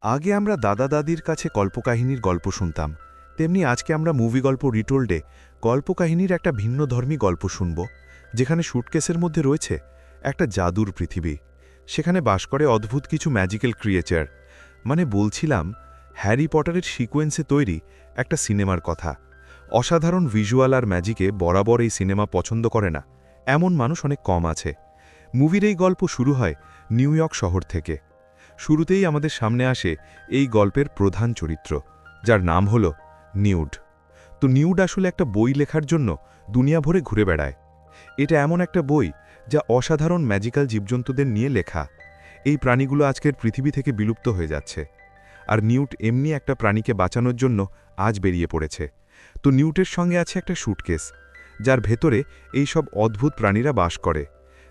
আগে আমরা দাদা দাদির কাছে কল্পকাহিনীর গল্প শুনতাম, তেমনি আজকে আমরা মুভি গল্প রিটোল্ডে কল্পকাহিনীর একটা ভিন্নধর্মী গল্প শুনব, যেখানে সুটকেসের মধ্যে রয়েছে একটা জাদুর পৃথিবী। সেখানে বাস করে অদ্ভুত কিছু ম্যাজিক্যাল ক্রিয়েচার। মানে বলছিলাম, হ্যারি পটারের সিকোয়েন্সে তৈরি একটা সিনেমার কথা। অসাধারণ ভিজুয়াল আর ম্যাজিকে বরাবর এই সিনেমা পছন্দ করে না এমন মানুষ অনেক কম আছে। মুভির এই গল্প শুরু হয় নিউ ইয়র্ক শহর থেকে। শুরুতেই আমাদের সামনে আসে এই গল্পের প্রধান চরিত্র, যার নাম হল নিউড। তো নিউড আসলে একটা বই লেখার জন্য দুনিয়া ভরে ঘুরে বেড়ায়। এটা এমন একটা বই যা অসাধারণ ম্যাজিক্যাল জীবজন্তুদের নিয়ে লেখা। এই প্রাণীগুলো আজকের পৃথিবী থেকে বিলুপ্ত হয়ে যাচ্ছে, আর নিউট এমনি একটা প্রাণীকে বাঁচানোর জন্য আজ বেরিয়ে পড়েছে। তো নিউটের সঙ্গে আছে একটা সুটকেস, যার ভেতরে এই সব অদ্ভুত প্রাণীরা বাস করে।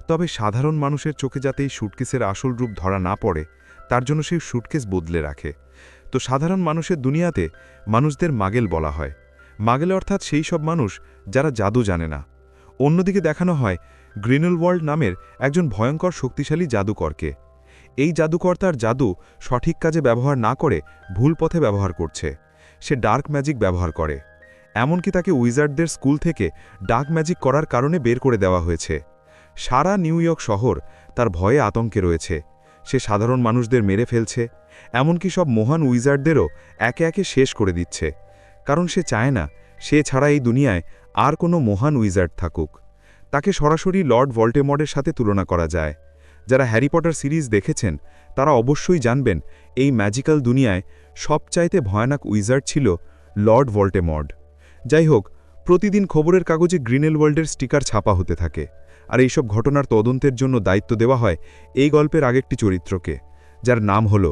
তবে সাধারণ মানুষের চোখে যাতে এই সুটকেসের আসল রূপ ধরা না পড়ে, তার জন্য সেই সুটকেস বদলে রাখে। তো সাধারণ মানুষের দুনিয়াতে মানুষদের মাগেল বলা হয়। মাগেল অর্থাৎ সেই সব মানুষ যারা জাদু জানে না। অন্যদিকে দেখানো হয় গ্রিনেলওয়াল্ড নামের একজন ভয়ঙ্কর শক্তিশালী জাদুকরকে। এই জাদুকর তার জাদু সঠিক কাজে ব্যবহার না করে ভুল পথে ব্যবহার করছে। সে ডার্ক ম্যাজিক ব্যবহার করে, এমনকি তাকে উইজার্ডদের স্কুল থেকে ডার্ক ম্যাজিক করার কারণে বের করে দেওয়া হয়েছে। সারা নিউ ইয়র্ক শহর তার ভয়ে আতঙ্কে রয়েছে। সে সাধারণ মানুষদের মেরে ফেলছে, এমনকি সব মহান উইজার্ডদেরও একে একে শেষ করে দিচ্ছে, কারণ সে চায় না সে ছাড়া এই দুনিয়ায় আর কোনো মহান উইজার্ড থাকুক। তাকে সরাসরি লর্ড ভল্ডেমর্টের সাথে তুলনা করা যায়। যারা হ্যারি পটার সিরিজ দেখেছেন তারা অবশ্যই জানবেন, এই ম্যাজিক্যাল দুনিয়ায় সবচাইতে ভয়ানক উইজার্ড ছিল লর্ড ভল্ডেমর্ট। যাই হোক, প্রতিদিন খবরের কাগজে গ্রিনেলওয়াল্ডের স্টিকার ছাপা হতে থাকে, আর এইসব ঘটনার তদন্তের জন্য দায়িত্ব দেওয়া হয় এই গল্পের আরেকটি চরিত্রকে, যার নাম হল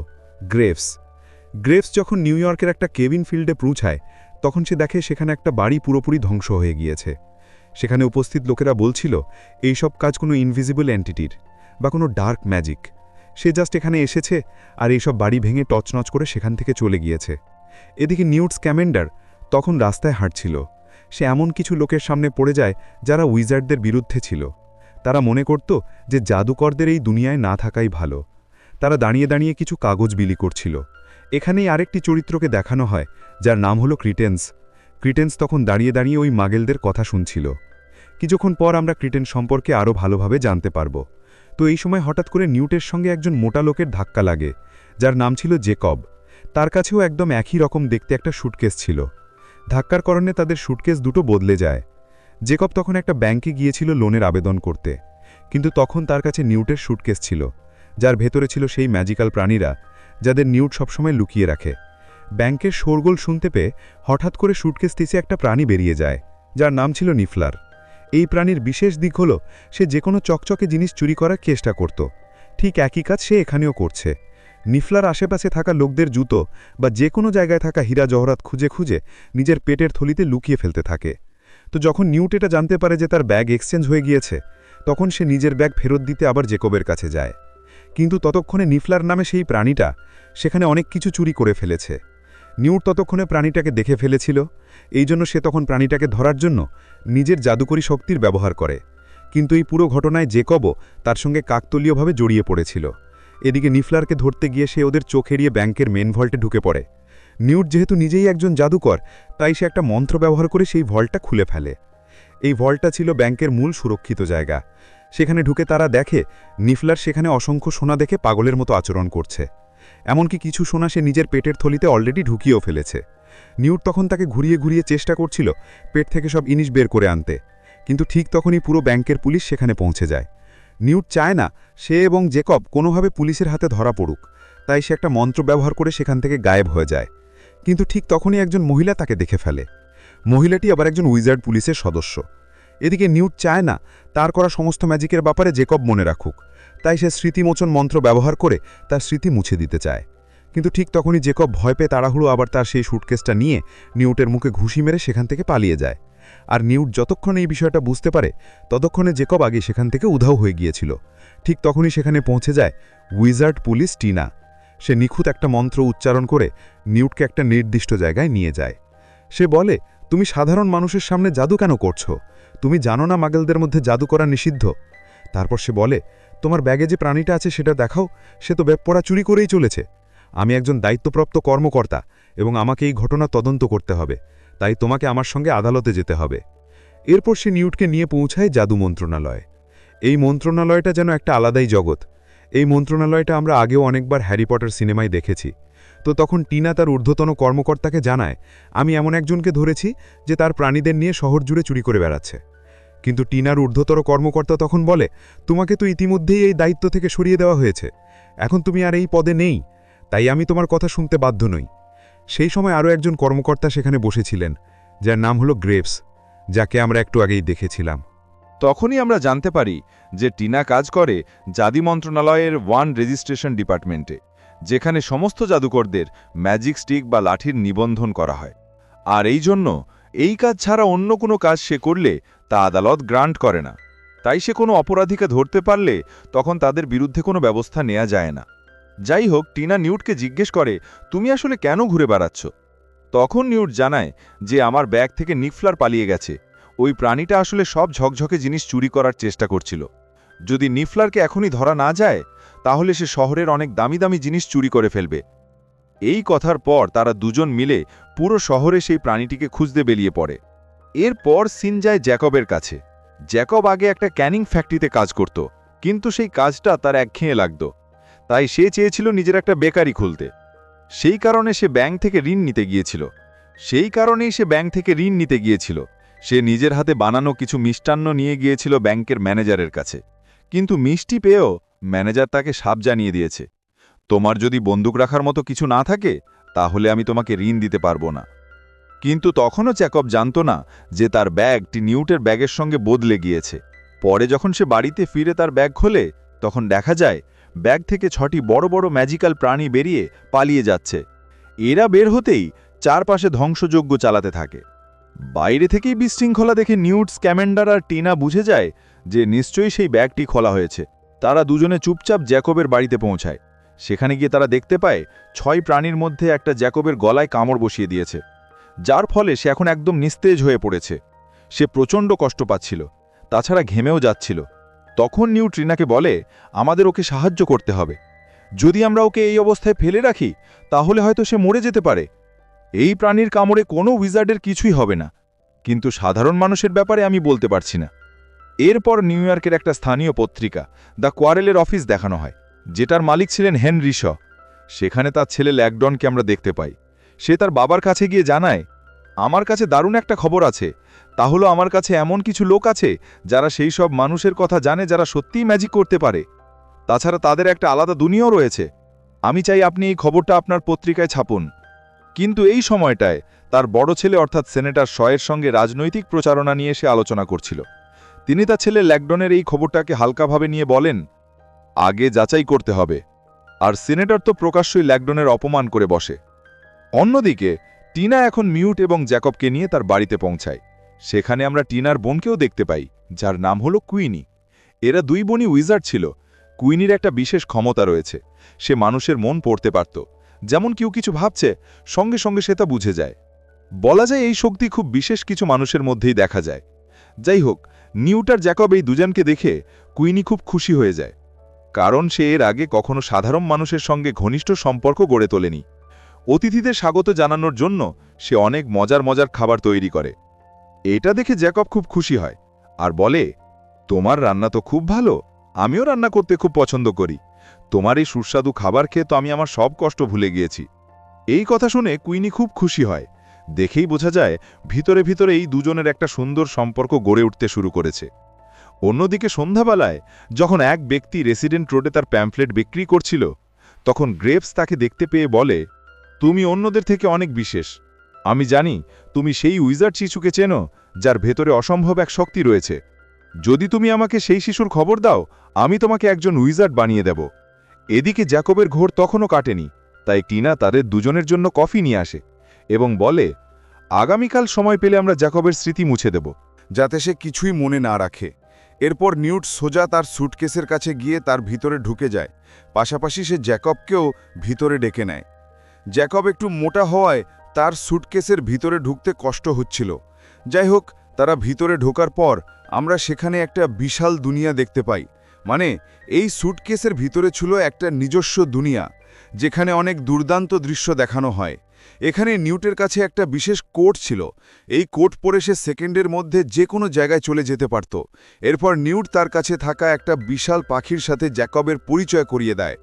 গ্রেভস। গ্রেভস যখন নিউ ইয়র্কের একটা কেবিন ফিল্ডে পৌঁছায়, তখন সে দেখে সেখানে একটা বাড়ি পুরোপুরি ধ্বংস হয়ে গিয়েছে। সেখানে উপস্থিত লোকেরা বলছিল এই সব কাজ কোনো ইনভিজিবল এন্টিটির বা কোনো ডার্ক ম্যাজিক। সে জাস্ট এখানে এসেছে আর এইসব বাড়ি ভেঙে টচনচ করে সেখান থেকে চলে গিয়েছে। এদিকে নিউট স্ক্যামেন্ডার তখন রাস্তায় হাঁটছিল। সে এমন কিছু লোকের সামনে পড়ে যায় যারা উইজার্ডদের বিরুদ্ধে ছিল। তারা মনে করত যে জাদুকরদের এই দুনিয়ায় না থাকাই ভালো। তারা দাঁড়িয়ে দাঁড়িয়ে কিছু কাগজ বিলি করছিল। এখানেই আরেকটি চরিত্রকে দেখানো হয়, যার নাম হলো ক্রিটেন্স। ক্রিটেন্স তখন দাঁড়িয়ে দাঁড়িয়ে ওই মাগেলদের কথা শুনছিল। কিছুক্ষণ পর আমরা ক্রিটেন্স সম্পর্কে আরও ভালোভাবে জানতে পারব। তো এই সময় হঠাৎ করে নিউটের সঙ্গে একজন মোটা লোকের ধাক্কা লাগে, যার নাম ছিল জেকব। তার কাছেও একদম একই রকম দেখতে একটা সুটকেস ছিল। ধাক্কার কারণে তাদের সুটকেস দুটো বদলে যায়। জেকব তখন একটা ব্যাংকে গিয়েছিল লোনের আবেদন করতে, কিন্তু তখন তার কাছে নিউটের সুটকেস ছিল, যার ভেতরে ছিল সেই ম্যাজিক্যাল প্রাণীরা যাদের নিউট সবসময় লুকিয়ে রাখে। ব্যাংকের শোরগোল শুনতে পেয়ে হঠাৎ করে সুটকেস থেকে একটা প্রাণী বেরিয়ে যায়, যার নাম ছিল নিফলার। এই প্রাণীর বিশেষ দিক হল সে যে কোনো চকচকে জিনিস চুরি করার চেষ্টা করত। ঠিক একই কাজ সে এখানেও করছে। নিফলার আশেপাশে থাকা লোকদের জুতো বা যে কোনো জায়গায় থাকা হীরা জহরাত খুঁজে খুঁজে নিজের পেটের থলিতে লুকিয়ে ফেলতে থাকে। তো যখন নিউট এটা জানতে পারে যে তার ব্যাগ এক্সচেঞ্জ হয়ে গিয়েছে, তখন সে নিজের ব্যাগ ফেরত দিতে আবার জেকবের কাছে যায়। কিন্তু ততক্ষণে নিফলার নামে সেই প্রাণীটা সেখানে অনেক কিছু চুরি করে ফেলেছে। নিউট ততক্ষণে প্রাণীটাকে দেখে ফেলেছিল, এই জন্য সে তখন প্রাণীটাকে ধরার জন্য নিজের জাদুকরী শক্তির ব্যবহার করে। কিন্তু এই পুরো ঘটনায় জেকবও তার সঙ্গে কাকতলীয়ভাবে জড়িয়ে পড়েছিল। এদিকে নিফলারকে ধরতে গিয়ে সে ওদের চোখ এড়িয়ে ব্যাংকের মেন ভল্টে ঢুকে পড়ে। নিউট যেহেতু নিজেই একজন জাদুকর, তাই সে একটা মন্ত্র ব্যবহার করে সেই ভল্টটা খুলে ফেলে। এই ভল্টটা ছিল ব্যাংকের মূল সুরক্ষিত জায়গা। সেখানে ঢুকে তারা দেখে নিফলার সেখানে অসংখ্য সোনা দেখে পাগলের মতো আচরণ করছে। এমনকি কিছু সোনা সে নিজের পেটের থলিতে অলরেডি ঢুকিয়েও ফেলেছে। নিউট তখন তাকে ঘুরিয়ে ঘুরিয়ে চেষ্টা করছিল পেট থেকে সব জিনিস বের করে আনতে, কিন্তু ঠিক তখনই পুরো ব্যাংকের পুলিশ সেখানে পৌঁছে যায়। নিউট চায় না সে এবং জেকব কোনোভাবে পুলিশের হাতে ধরা পড়ুক, তাই সে একটা মন্ত্র ব্যবহার করে সেখান থেকে গায়েব হয়ে যায়। কিন্তু ঠিক তখনই একজন মহিলা তাকে দেখে ফেলে। মহিলাটি আবার একজন উইজার্ড পুলিশের সদস্য। এদিকে নিউট চায় না তার করা সমস্ত ম্যাজিকের ব্যাপারে জেকব মনে রাখুক, তাই সে স্মৃতিমোচন মন্ত্র ব্যবহার করে তার স্মৃতি মুছে দিতে চায়। কিন্তু ঠিক তখনই জেকব ভয় পেয়ে তাড়াহুড়ো আবার তার সেই সুটকেসটা নিয়ে নিউটের মুখে ঘুষি মেরে সেখান থেকে পালিয়ে যায়। আর নিউট যতক্ষণ এই বিষয়টা বুঝতে পারে, ততক্ষণে জেকব আগে সেখান থেকে উধাও হয়ে গিয়েছিল। ঠিক তখনই সেখানে পৌঁছে যায় উইজার্ড পুলিশ টিনা। সে নিখুঁত একটা মন্ত্র উচ্চারণ করে নিউটকে একটা নির্দিষ্ট জায়গায় নিয়ে যায়। সে বলে, তুমি সাধারণ মানুষের সামনে জাদু কেন করছো? তুমি জানো না মাগেলদের মধ্যে জাদু করা নিষিদ্ধ? তারপর সে বলে, তোমার ব্যাগে যে প্রাণীটা আছে সেটা দেখাও, সে তো ব্যাগ পড়া চুরি করেই চলেছে। আমি একজন দায়িত্বপ্রাপ্ত কর্মকর্তা এবং আমাকে এই ঘটনা তদন্ত করতে হবে, তাই তোমাকে আমার সঙ্গে আদালতে যেতে হবে। এরপর সে নিউটকে নিয়ে পৌঁছায় জাদু মন্ত্রণালয়ে। এই মন্ত্রণালয়টা যেন একটা আলাদাই জগৎ। এই মন্ত্রণালয়টা আমরা আগেও অনেকবার হ্যারি পটার সিনেমায় দেখেছি। তো তখন টিনা তার ঊর্ধ্বতন কর্মকর্তাকে জানায়, আমি এমন একজনকে ধরেছি যে তার প্রাণীদের নিয়ে শহর জুড়ে চুরি করে বেড়াচ্ছে। কিন্তু টিনার ঊর্ধ্বতর কর্মকর্তা তখন বলে, তোমাকে তো ইতিমধ্যেই এই দায়িত্ব থেকে সরিয়ে দেওয়া হয়েছে, এখন তুমি আর এই পদে নেই, তাই আমি তোমার কথা শুনতে বাধ্য নই। সেই সময় আরও একজন কর্মকর্তা সেখানে বসেছিলেন, যার নাম হলো গ্রেভস, যাকে আমরা একটু আগেই দেখেছিলাম। তখনই আমরা জানতে পারি যে টিনা কাজ করে জাদু মন্ত্রণালয়ের রেজিস্ট্রেশন ডিপার্টমেন্টে, যেখানে সমস্ত জাদুকরদের ম্যাজিক স্টিক বা লাঠির নিবন্ধন করা হয়। আর এই জন্য এই কাজ ছাড়া অন্য কোনো কাজ সে করলে তা আদালত গ্রান্ট করে না। তাই সে কোনো অপরাধীকে ধরতে পারলে তখন তাদের বিরুদ্ধে কোনো ব্যবস্থা নেওয়া যায় না। যাই হোক, টিনা নিউটকে জিজ্ঞেস করে, তুমি আসলে কেন ঘুরে বেড়াচ্ছ? তখন নিউট জানায় যে আমার ব্যাগ থেকে নিফলার পালিয়ে গেছে। ওই প্রাণীটা আসলে সব ঝকঝকে জিনিস চুরি করার চেষ্টা করছিল। যদি নিফলারকে এখনই ধরা না যায়, তাহলে সে শহরের অনেক দামি দামি জিনিস চুরি করে ফেলবে। এই কথার পর তারা দুজন মিলে পুরো শহরে সেই প্রাণীটিকে খুঁজতে বেরিয়ে পড়ে। এরপর সিন যায় জ্যাকবের কাছে। জ্যাকব আগে একটা ক্যানিং ফ্যাক্টরিতে কাজ করত, কিন্তু সেই কাজটা তার একঘেয়ে লাগত। তাই সে চেয়েছিল নিজের একটা বেকারি খুলতে। সেই কারণে সে ব্যাংক থেকে ঋণ নিতে গিয়েছিল। সে নিজের হাতে বানানো কিছু মিষ্টান্ন নিয়ে গিয়েছিল ব্যাংকের ম্যানেজারের কাছে। কিন্তু মিষ্টি পেয়েও ম্যানেজার তাকে সাপ জানিয়ে দিয়েছে, তোমার যদি বন্দুক রাখার মতো কিছু না থাকে, তাহলে আমি তোমাকে ঋণ দিতে পারবো না। কিন্তু তখনও জ্যাকব জানত না যে তার ব্যাগটি নিউটের ব্যাগের সঙ্গে বদলে গিয়েছে। পরে যখন সে বাড়িতে ফিরে তার ব্যাগ খোলে, তখন দেখা যায় ব্যাগ থেকে 6টি বড় বড় ম্যাজিক্যাল প্রাণী বেরিয়ে পালিয়ে যাচ্ছে। এরা বের হতেই চারপাশে ধ্বংসযজ্ঞ চালাতে থাকে। বাইরে থেকেই বিশৃঙ্খলা দেখে নিউট, স্ক্যামেন্ডার আর টিনা বুঝে যায় যে নিশ্চয়ই সেই ব্যাগটি খোলা হয়েছে। তারা দুজনে চুপচাপ জ্যাকবের বাড়িতে পৌঁছায়। সেখানে গিয়ে তারা দেখতে পায় 6 প্রাণীর মধ্যে একটা জ্যাকবের গলায় কামড় বসিয়ে দিয়েছে, যার ফলে সে এখন একদম নিস্তেজ হয়ে পড়েছে। সে প্রচণ্ড কষ্ট পাচ্ছিল, তাছাড়া ঘেমেও যাচ্ছিল। তখন নিউট টিনাকে বলে, আমাদের ওকে সাহায্য করতে হবে। যদি আমরা ওকে এই অবস্থায় ফেলে রাখি, তাহলে হয়তো সে মরে যেতে পারে। এই প্রাণীর কামড়ে কোনো উইজার্ডের কিছুই হবে না, কিন্তু সাধারণ মানুষের ব্যাপারে আমি বলতে পারছি না। এরপর নিউ ইয়র্কের একটা স্থানীয় পত্রিকা দ্য কোয়ারেলের অফিস দেখানো হয়, যেটার মালিক ছিলেন হেনরি শ। সেখানে তার ছেলে ল্যাকডনকে আমরা দেখতে পাই। সে তার বাবার কাছে গিয়ে জানায়, আমার কাছে দারুণ একটা খবর আছে। তাহলে আমার কাছে এমন কিছু লোক আছে যারা সেই সব মানুষের কথা জানে যারা সত্যিই ম্যাজিক করতে পারে। তাছাড়া তাদের একটা আলাদা দুনিয়াও রয়েছে। আমি চাই আপনি এই খবরটা আপনার পত্রিকায় ছাপুন। কিন্তু এই সময়টায় তার বড় ছেলে অর্থাৎ সেনেটর শয়ের সঙ্গে রাজনৈতিক প্রচারণা নিয়ে সে আলোচনা করছিল। তিনি তার ছেলে ল্যাকডনের এই খবরটাকে হালকাভাবে নিয়ে বলেন, আগে যাচাই করতে হবে। আর সিনেটর তো প্রকাশ্যই ল্যাকডনের অপমান করে বসে। অন্যদিকে টিনা এখন মিউট এবং জ্যাকবকে নিয়ে তার বাড়িতে পৌঁছায়। সেখানে আমরা টিনার বোনকেও দেখতে পাই, যার নাম হলো কুইনি। এরা দুই বোনই উইজার্ড ছিল। কুইনির একটা বিশেষ ক্ষমতা রয়েছে, সে মানুষের মন পড়তে পারত। যেমন কেউ কিছু ভাবছে, সঙ্গে সঙ্গে সে তা বুঝে যায়। বলা যায় এই শক্তি খুব বিশেষ কিছু মানুষের মধ্যেই দেখা যায়। যাই হোক, নিউট আর জ্যাকব এই দুজনকে দেখে কুইনি খুব খুশি হয়ে যায়, কারণ সে এর আগে কখনো সাধারণ মানুষের সঙ্গে ঘনিষ্ঠ সম্পর্ক গড়ে তোলেনি। অতিথিদের স্বাগত জানানোর জন্য সে অনেক মজার মজার খাবার তৈরি করে। এটা দেখে জ্যাকব খুব খুশি হয় আর বলে, তোমার রান্না তো খুব ভালো, আমিও রান্না করতে খুব পছন্দ করি। তোমার এই সুস্বাদু খাবার খেয়ে তো আমি আমার সব কষ্ট ভুলে গিয়েছি। এই কথা শুনে কুইনি খুব খুশি হয়। দেখেই বোঝা যায় ভিতরে ভিতরে এই দুজনের একটা সুন্দর সম্পর্ক গড়ে উঠতে শুরু করেছে। অন্যদিকে সন্ধ্যাবেলায় যখন এক ব্যক্তি রেসিডেন্ট রোডে তার প্যাম্পলেট বিক্রি করছিল, তখন গ্রেভস তাকে দেখতে পেয়ে বলে, তুমি অন্যদের থেকে অনেক বিশেষ। আমি জানি তুমি সেই উইজার্ড শিশুকে চেনো, যার ভেতরে অসম্ভব এক শক্তি রয়েছে। যদি তুমি আমাকে সেই শিশুর খবর দাও, আমি তোমাকে একজন উইজার্ড বানিয়ে দেব। এদিকে জ্যাকবের ঘোর তখনও কাটেনি, তাই টিনা তাদের দুজনের জন্য কফি নিয়ে আসে এবং বলে, আগামীকাল সময় পেলে আমরা জ্যাকবের স্মৃতি মুছে দেব, যাতে সে কিছুই মনে না রাখে। এরপর নিউট সোজা তার স্যুটকেসের কাছে গিয়ে তার ভিতরে ঢুকে যায়। পাশাপাশি সে জ্যাকবকেও ভিতরে ডেকে নেয়। জ্যাকব একটু মোটা হওয়ায় তার স্যুটকেসের ভিতরে ঢুকতে কষ্ট হচ্ছিল। যাই হোক, তারা ভিতরে ঢোকার পর আমরা সেখানে একটা বিশাল দুনিয়া দেখতে পাই। মানে এই স্যুটকেসের ভিতরে ছিল একটা নিজস্ব দুনিয়া, যেখানে অনেক দুর্দান্ত দৃশ্য দেখানো হয়। এখানে নিউটের কাছে একটা বিশেষ কোড ছিল। এই কোড পরে সে সেকেন্ডের মধ্যে যে কোনো জায়গায় চলে যেতে পারত। এরপর নিউট তার কাছে থাকা একটা বিশাল পাখির সাথে জ্যাকবের পরিচয় করিয়ে দেয়।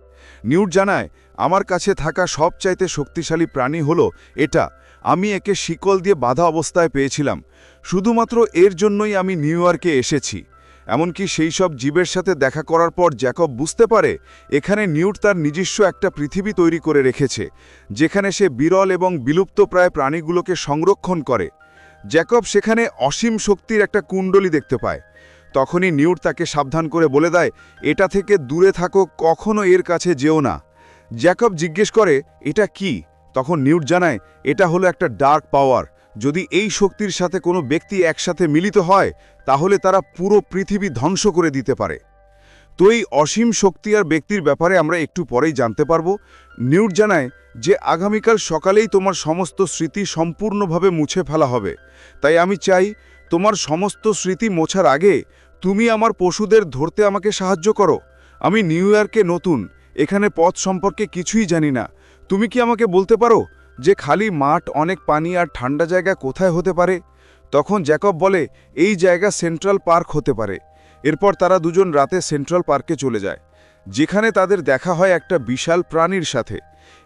নিউট জানায়, আমার কাছে থাকা সবচাইতে শক্তিশালী প্রাণী হলো এটা। আমি একে শিকল দিয়ে বাঁধা অবস্থায় পেয়েছিলাম। শুধুমাত্র এর জন্যই আমি নিউ ইয়র্কে এসেছি। এমনকি সেই সব জীবের সাথে দেখা করার পর জ্যাকব বুঝতে পারে এখানে নিউট তার নিজস্ব একটা পৃথিবী তৈরি করে রেখেছে, যেখানে সে বিরল এবং বিলুপ্তপ্রায় প্রাণীগুলোকে সংরক্ষণ করে। জ্যাকব সেখানে অসীম শক্তির একটা কুণ্ডলী দেখতে পায়। তখনই নিউট তাকে সাবধান করে বলে দেয়, এটা থেকে দূরে থাকো, কখনো এর কাছে যেও না। জ্যাকব জিজ্ঞেস করে, এটা কি? তখন নিউট জানায়, এটা হলো একটা ডার্ক পাওয়ার। যদি এই শক্তির সাথে কোনো ব্যক্তি একসাথে মিলিত হয় তাহলে তারা পুরো পৃথিবী ধ্বংস করে দিতে পারে। তো এই অসীম শক্তি আর ব্যক্তির ব্যাপারে আমরা একটু পরেই জানতে পারবো। নিউট জানায় যে আগামীকাল সকালেই তোমার সমস্ত স্মৃতি সম্পূর্ণভাবে মুছে ফেলা হবে। তাই আমি চাই তোমার সমস্ত স্মৃতি মোছার আগে তুমি আমার পশুদের ধরতে আমাকে সাহায্য করো। আমি নিউ ইয়র্কে নতুন, এখানে পথ সম্পর্কে কিছুই জানি না। তুমি কি আমাকে বলতে পারো যে খালি মাঠ, অনেক পানি আর ঠান্ডা জায়গা কোথায় হতে পারে? তখন জ্যাকব বলে, এই জায়গা সেন্ট্রাল পার্ক হতে পারে। এরপর তারা দুজন রাতে সেন্ট্রাল পার্কে চলে যায়, যেখানে তাদের দেখা হয় একটা বিশাল প্রাণীর সাথে।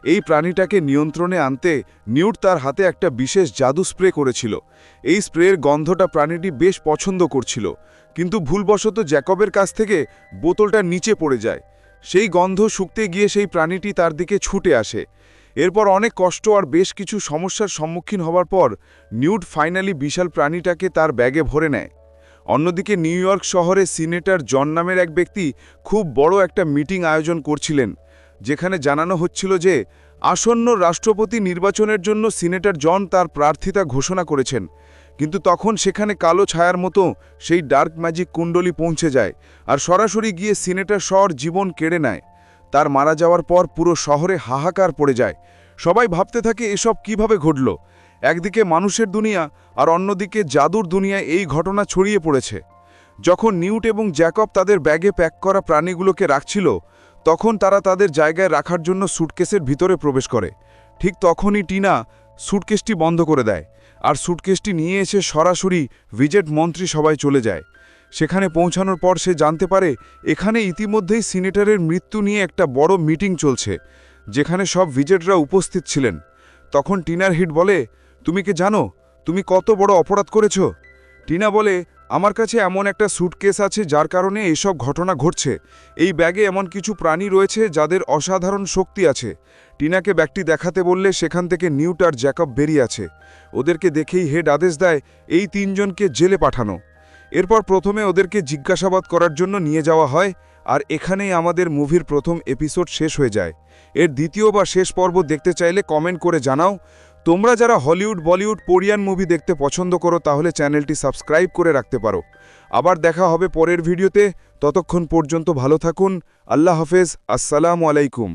এই প্রাণীটাকে নিয়ন্ত্রণে আনতে নিউট তার হাতে একটা বিশেষ জাদু স্প্রে করেছিল। এই স্প্রের গন্ধটা প্রাণীটি বেশ পছন্দ করছিল, কিন্তু ভুলবশত জ্যাকবের কাছ থেকে বোতলটা নিচে পড়ে যায়। সেই গন্ধ শুকতে গিয়ে সেই প্রাণীটি তার দিকে ছুটে আসে। এরপর অনেক কষ্ট আর বেশ কিছু সমস্যার সম্মুখীন হওয়ার পর নিউট ফাইনালি বিশাল প্রাণীটাকে তার ব্যাগে ভরে নেয়। অন্যদিকে নিউ ইয়র্ক শহরে সিনেটর জন নামের এক ব্যক্তি খুব বড় একটা মিটিং আয়োজন করছিলেন, যেখানে জানানো হচ্ছিল যে আসন্ন রাষ্ট্রপতি নির্বাচনের জন্য সিনেটর জন তার প্রার্থিতা ঘোষণা করেছেন। কিন্তু তখন সেখানে কালো ছায়ার মতো সেই ডার্ক ম্যাজিক কুণ্ডলী পৌঁছে যায় আর সরাসরি গিয়ে সিনেটর শহর জীবন কেড়ে নেয়। তার মারা যাওয়ার পর পুরো শহরে হাহাকার পড়ে যায়। সবাই ভাবতে থাকে এসব কিভাবে ঘটল। একদিকে মানুষের দুনিয়া আর অন্যদিকে জাদুর দুনিয়ায় এই ঘটনা ছড়িয়ে পড়েছে। যখন নিউট এবং জ্যাকব তাদের ব্যাগে প্যাক করা প্রাণীগুলোকে রাখছিল, তখন তারা তাদের জায়গায় রাখার জন্য সুটকেসের ভিতরে প্রবেশ করে। ঠিক তখনই টিনা সুটকেসটি বন্ধ করে দেয় আর সুটকেসটি নিয়ে এসে সরাসরি ভিজেট মন্ত্রী সবাই চলে যায়। সেখানে পৌঁছানোর পর সে জানতে পারে এখানে ইতিমধ্যেই সিনেটরের মৃত্যু নিয়ে একটা বড় মিটিং চলছে, যেখানে সব ভিজেটরা উপস্থিত ছিলেন। তখন টিনার হিট বলে, তুমি কি জানো তুমি কত বড় অপরাধ করেছ? টিনা বলে, আমার কাছে এমন একটা স্যুটকেস আছে যার কারণে এসব ঘটনা ঘটছে। এই ব্যাগে এমন কিছু প্রাণী রয়েছে যাদের অসাধারণ শক্তি আছে। টিনাকে ব্যাগটি দেখাতে বললে সেখান থেকে নিউট আর জ্যাকব বেরিয়ে আছে। ওদেরকে দেখেই হেড আদেশ দেয় এই তিনজনকে জেলে পাঠানো। এরপর প্রথমে ওদেরকে জিজ্ঞাসাবাদ করার জন্য নিয়ে যাওয়া হয়, আর এখানেই আমাদের মুভির প্রথম এপিসোড শেষ হয়ে যায়। এর দ্বিতীয় বা শেষ পর্ব দেখতে চাইলে কমেন্ট করে জানাও। তোমরা যারা হলিউড, বলিউড, কোরিয়ান মুভি দেখতে পছন্দ করো তাহলে চ্যানেলটি সাবস্ক্রাইব করে রাখতে পারো। আবার দেখা হবে পরের ভিডিওতে। ততক্ষণ পর্যন্ত ভালো থাকুন। আল্লাহ হাফেজ। আসসালামু আলাইকুম।